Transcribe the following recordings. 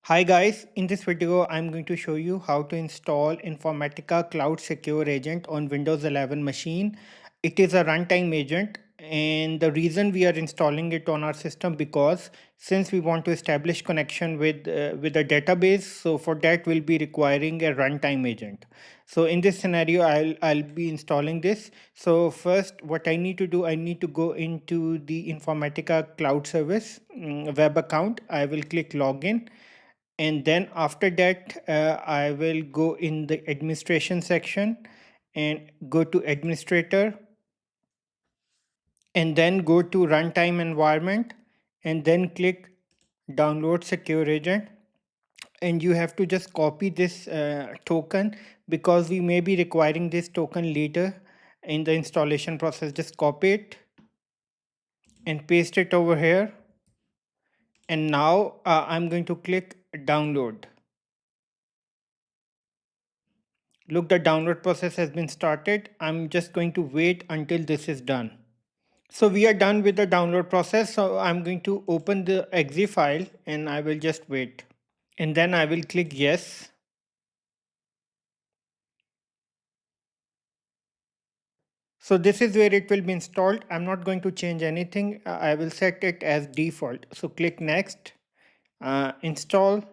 Hi guys, in this video I'm going to show you how to install Informatica Cloud Secure Agent on Windows 11 machine. It is a runtime agent and the reason we are installing it on our system because since we want to establish connection with a database, so for that we'll be requiring a runtime agent. So in this scenario I'll be installing this. So first what I need to do, I need to go into the Informatica Cloud Service web account. I will click login, and then after that I will go in the administration section and go to administrator, and then go to runtime environment, and then click download secure agent. And you have to just copy this token because we may be requiring this token later in the installation process. Just copy it and paste it over here, and now I'm going to click download. Look, the download process has been started. I'm just going to wait until this is done. So we are done with the download process. So I'm going to open the exe file and I will just wait. And then I will click yes. So this is where it will be installed. I'm not going to change anything. I will set it as default. So click next, install.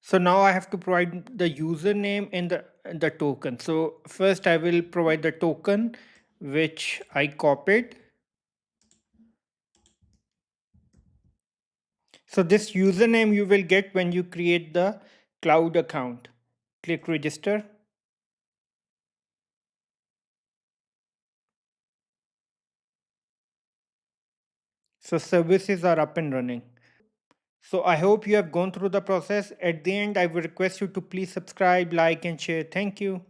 So now I have to provide the username and the token. So first I will provide the token which I copied. So this username you will get when you create the cloud account. Click register. So services are up and running. So I hope you have gone through the process. At the end, I would request you to please subscribe, like, and share. Thank you.